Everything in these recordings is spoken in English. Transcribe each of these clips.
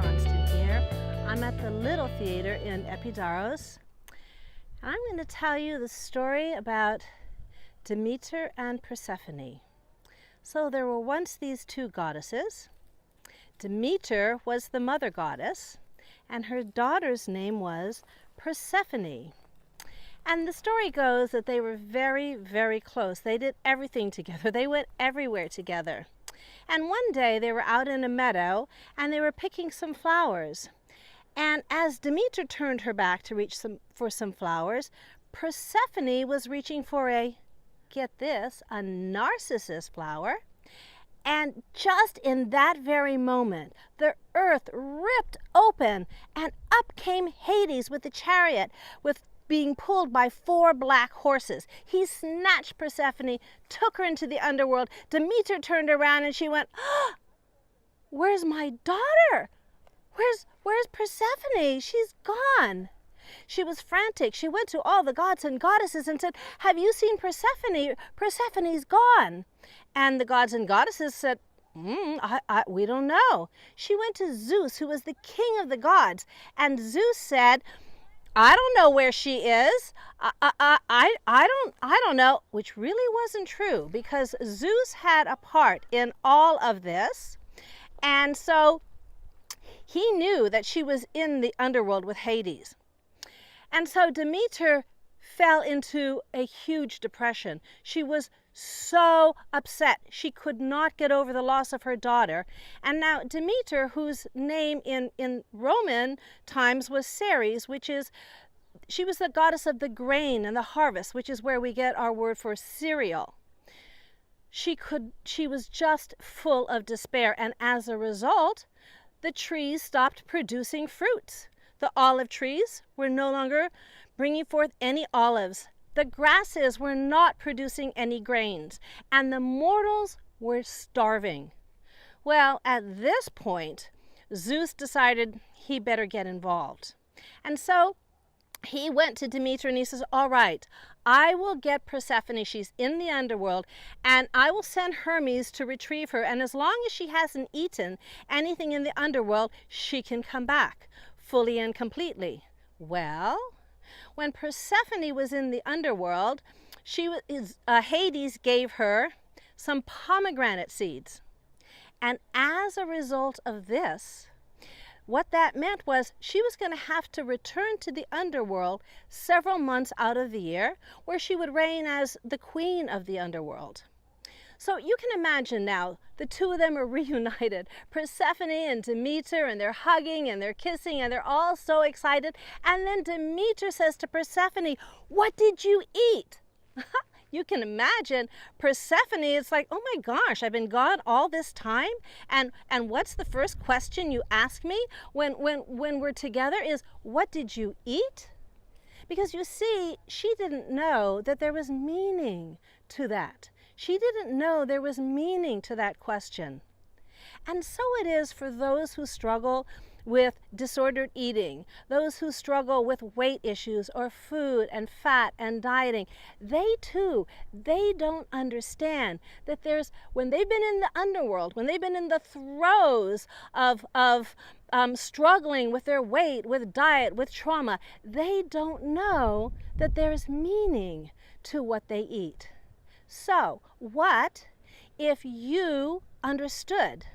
Johnston here. I'm at the Little Theater in Epidaros. I'm going to tell you the story about Demeter and Persephone. So there were once these two goddesses. Demeter was the mother goddess, and her daughter's name was Persephone. And the story goes that they were very, very close. They did everything together. They went everywhere together. And one day they were out in a meadow and they were picking some flowers. And as Demeter turned her back to reach for some flowers, Persephone was reaching for get this, a narcissus flower. And just in that very moment, the earth ripped open and up came Hades with the chariot, being pulled by 4 black horses. He snatched Persephone, took her into the underworld. Demeter turned around and she went, "Oh, where's my daughter? Where's Persephone? She's gone." She was frantic. She went to all the gods and goddesses and said, "Have you seen Persephone? Persephone's gone." And the gods and goddesses said, we don't know. She went to Zeus, who was the king of the gods. And Zeus said, "I don't know where she is. I don't know," which really wasn't true because Zeus had a part in all of this. And so he knew that she was in the underworld with Hades. And so Demeter fell into a huge depression. She was so upset. She could not get over the loss of her daughter. And now Demeter, whose name in Roman times was Ceres, she was the goddess of the grain and the harvest, which is where we get our word for cereal. She was just full of despair, and as a result, the trees stopped producing fruits. The olive trees were no longer bringing forth any olives. The grasses were not producing any grains, and the mortals were starving. Well, at this point, Zeus decided he better get involved. And so he went to Demeter and he says, "All right, I will get Persephone. She's in the underworld, and I will send Hermes to retrieve her. And as long as she hasn't eaten anything in the underworld, she can come back fully and completely." Well, when Persephone was in the underworld, Hades gave her some pomegranate seeds. And as a result of this, what that meant was she was going to have to return to the underworld several months out of the year, where she would reign as the queen of the underworld. So you can imagine now, the two of them are reunited, Persephone and Demeter, and they're hugging and they're kissing and they're all so excited. And then Demeter says to Persephone, "What did you eat?" You can imagine Persephone, it's like, "Oh my gosh, I've been gone all this time? And what's the first question you ask me when we're together is, what did you eat?" Because you see, she didn't know that there was meaning to that. She didn't know there was meaning to that question. And so it is for those who struggle with disordered eating, those who struggle with weight issues or food and fat and dieting. They too, they don't understand that when they've been in the underworld, when they've been in the throes of struggling with their weight, with diet, with trauma, they don't know that there's meaning to what they eat. So, what if you understood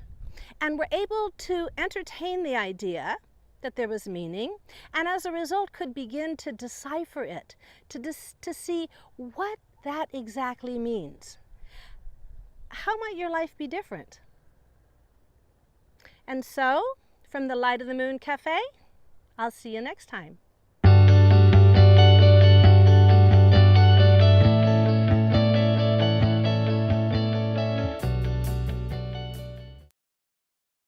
and were able to entertain the idea that there was meaning, and as a result could begin to decipher it, to see what that exactly means? How might your life be different? And so, from the Light of the Moon Cafe, I'll see you next time.